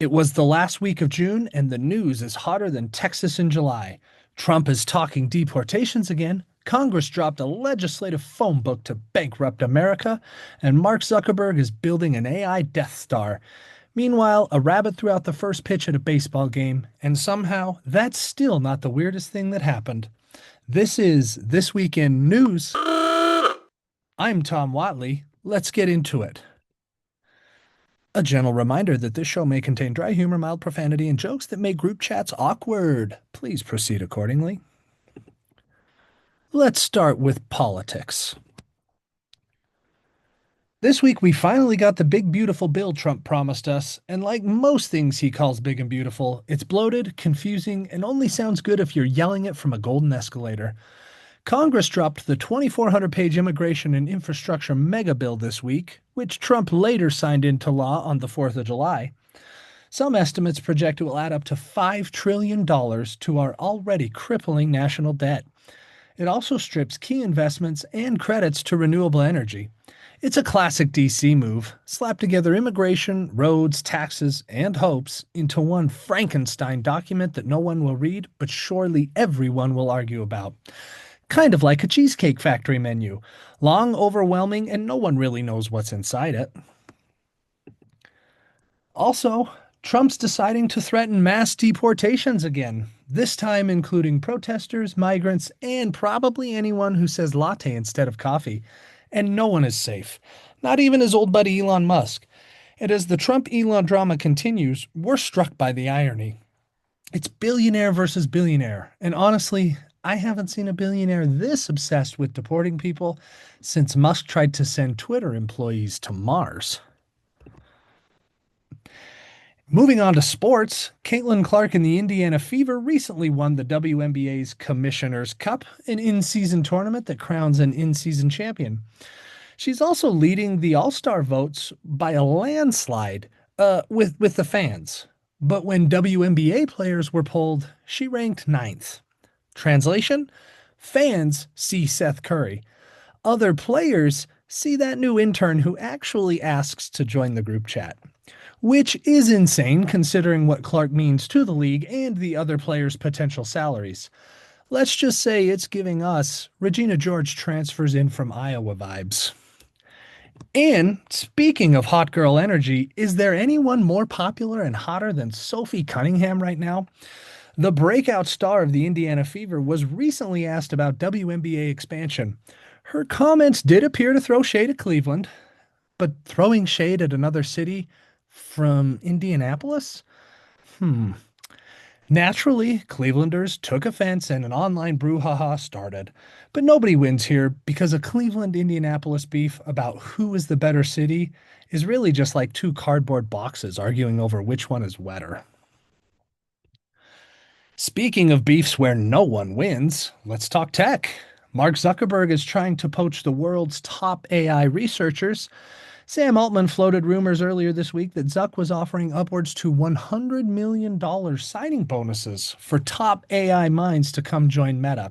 It was the last week of June, and the news is hotter than Texas in July. Trump is talking deportations again. Congress dropped a legislative phone book to bankrupt America, and Mark Zuckerberg is building an AI Death Star. Meanwhile, a rabbit threw out the first pitch at a baseball game, and somehow that's still not the weirdest thing that happened. This is This Week in News. I'm Tom Watley. Let's get into it. A gentle reminder that this show may contain dry humor, mild profanity, and jokes that make group chats awkward. Please proceed accordingly. Let's start with politics. This week, we finally got the big, beautiful bill Trump promised us, and like most things he calls big and beautiful, it's bloated, confusing, and only sounds good if you're yelling it from a golden escalator. Congress dropped the 2,400-page immigration and infrastructure mega bill this week, which Trump later signed into law on the 4th of July. Some estimates project it will add up to $5 trillion to our already crippling national debt. It also strips key investments and credits to renewable energy. It's a classic DC move. Slap together immigration, roads, taxes, and hopes into one Frankenstein document that no one will read, but surely everyone will argue about. Kind of like a Cheesecake Factory menu. Long, overwhelming, and no one really knows what's inside it. Also, Trump's deciding to threaten mass deportations again, this time including protesters, migrants, and probably anyone who says latte instead of coffee. And no one is safe, not even his old buddy Elon Musk. And as the Trump-Elon drama continues, we're struck by the irony. It's billionaire versus billionaire, and honestly, I haven't seen a billionaire this obsessed with deporting people since Musk tried to send Twitter employees to Mars. Moving on to sports, Caitlin Clark and the Indiana Fever recently won the WNBA's Commissioner's Cup, an in-season tournament that crowns an in-season champion. She's also leading the All-Star votes by a landslide with the fans. But when WNBA players were polled, she ranked ninth. Translation? Fans see Seth Curry. Other players see that new intern who actually asks to join the group chat. Which is insane considering what Clark means to the league and the other players' potential salaries. Let's just say it's giving us Regina George transfers in from Iowa vibes. And speaking of hot girl energy, is there anyone more popular and hotter than Sophie Cunningham right now? The breakout star of the Indiana Fever was recently asked about WNBA expansion. Her comments did appear to throw shade at Cleveland, but throwing shade at another city from Indianapolis? Naturally, Clevelanders took offense and an online brouhaha started. But nobody wins here because a Cleveland-Indianapolis beef about who is the better city is really just like two cardboard boxes arguing over which one is wetter. Speaking of beefs where no one wins, let's talk tech. Mark Zuckerberg is trying to poach the world's top AI researchers. Sam Altman floated rumors earlier this week that Zuck was offering upwards to $100 million signing bonuses for top AI minds to come join Meta.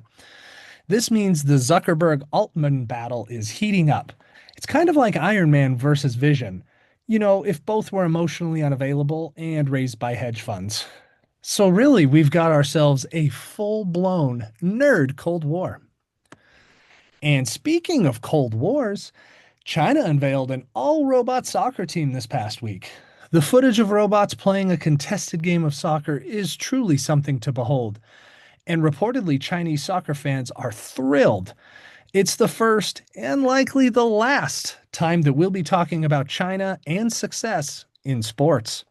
This means the Zuckerberg-Altman battle is heating up. It's kind of like Iron Man versus Vision. You know, if both were emotionally unavailable and raised by hedge funds. So really, we've got ourselves a full-blown nerd Cold War. And speaking of Cold Wars, China unveiled an all-robot soccer team this past week. The footage of robots playing a contested game of soccer is truly something to behold. And reportedly, Chinese soccer fans are thrilled. It's the first and likely the last time that we'll be talking about China and success in sports.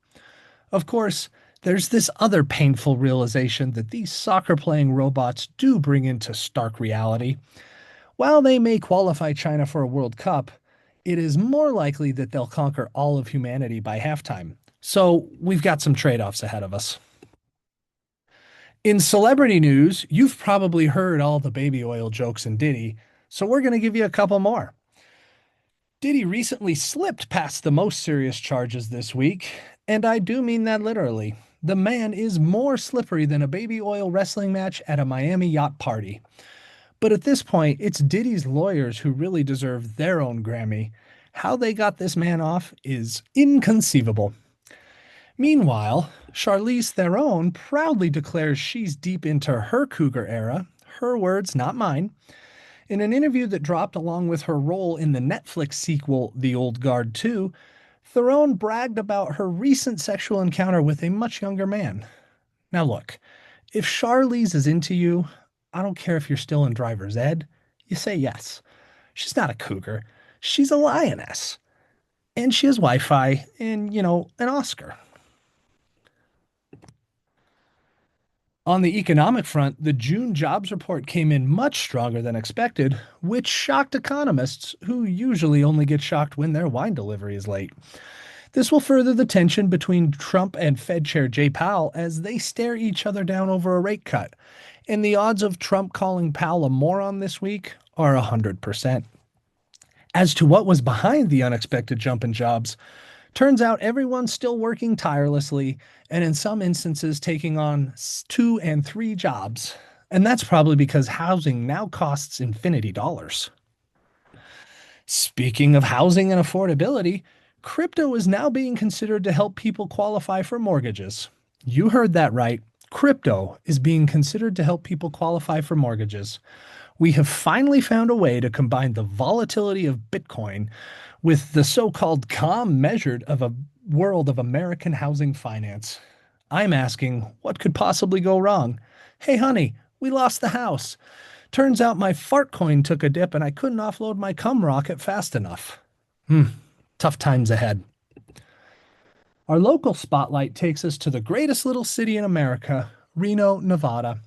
Of course, there's this other painful realization that these soccer-playing robots do bring into stark reality. While they may qualify China for a World Cup, it is more likely that they'll conquer all of humanity by halftime. So we've got some trade-offs ahead of us. In celebrity news, you've probably heard all the baby oil jokes in Diddy, so we're going to give you a couple more. Diddy recently slipped past the most serious charges this week, and I do mean that literally. The man is more slippery than a baby oil wrestling match at a Miami yacht party. But at this point, it's Diddy's lawyers who really deserve their own Grammy. How they got this man off is inconceivable. Meanwhile, Charlize Theron proudly declares she's deep into her cougar era. Her words, not mine. In an interview that dropped along with her role in the Netflix sequel, The Old Guard 2, Theron bragged about her recent sexual encounter with a much younger man. Now, look, if Charlize is into you, I don't care if you're still in driver's ed, you say yes. She's not a cougar, she's a lioness. And she has Wi Fi and, an Oscar. On the economic front, the June jobs report came in much stronger than expected, which shocked economists who usually only get shocked when their wine delivery is late. This will further the tension between Trump and Fed Chair Jay Powell as they stare each other down over a rate cut. And the odds of Trump calling Powell a moron this week are 100%. As to what was behind the unexpected jump in jobs, turns out everyone's still working tirelessly and in some instances taking on two and three jobs. And that's probably because housing now costs infinity dollars. Speaking of housing and affordability, crypto is now being considered to help people qualify for mortgages. You heard that right. Crypto is being considered to help people qualify for mortgages. We have finally found a way to combine the volatility of Bitcoin with the so called calm measure of a world of American housing finance. I'm asking, what could possibly go wrong? Hey, honey, we lost the house. Turns out my fart coin took a dip and I couldn't offload my cum rocket fast enough. Tough times ahead. Our local spotlight takes us to the greatest little city in America, Reno, Nevada.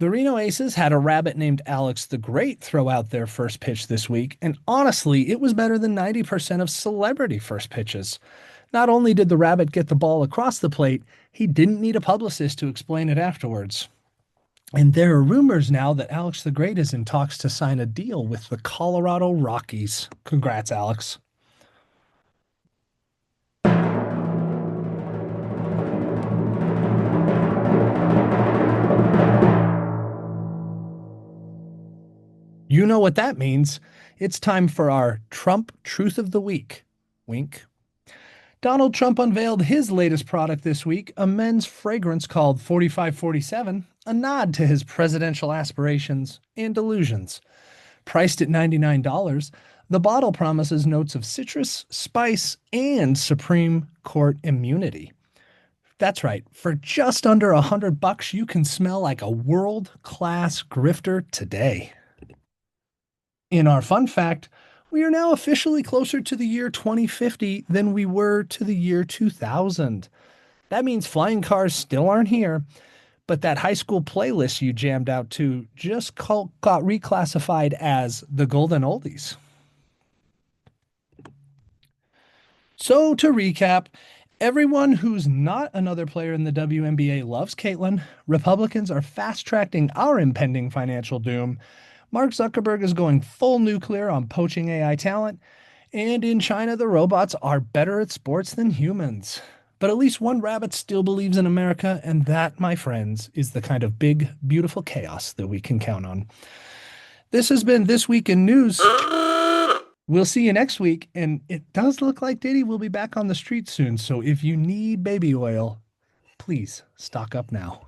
The Reno Aces had a rabbit named Alex the Great throw out their first pitch this week, and honestly, it was better than 90% of celebrity first pitches. Not only did the rabbit get the ball across the plate, he didn't need a publicist to explain it afterwards. And there are rumors now that Alex the Great is in talks to sign a deal with the Colorado Rockies. Congrats, Alex. You know what that means. It's time for our Trump Truth of the Week. Wink. Donald Trump unveiled his latest product this week, a men's fragrance called 4547, a nod to his presidential aspirations and delusions. Priced at $99, the bottle promises notes of citrus, spice, and Supreme Court immunity. That's right, for just under $100, you can smell like a world-class grifter today. In our fun fact, we are now officially closer to the year 2050 than we were to the year 2000. That means flying cars still aren't here, but that high school playlist you jammed out to just got reclassified as the Golden Oldies. So to recap, everyone who's not another player in the WNBA loves Caitlin. Republicans are fast-tracking our impending financial doom. Mark Zuckerberg is going full nuclear on poaching AI talent. And in China, the robots are better at sports than humans. But at least one rabbit still believes in America, and that, my friends, is the kind of big, beautiful chaos that we can count on. This has been This Week in News. We'll see you next week, and it does look like Diddy will be back on the street soon, so if you need baby oil, please stock up now.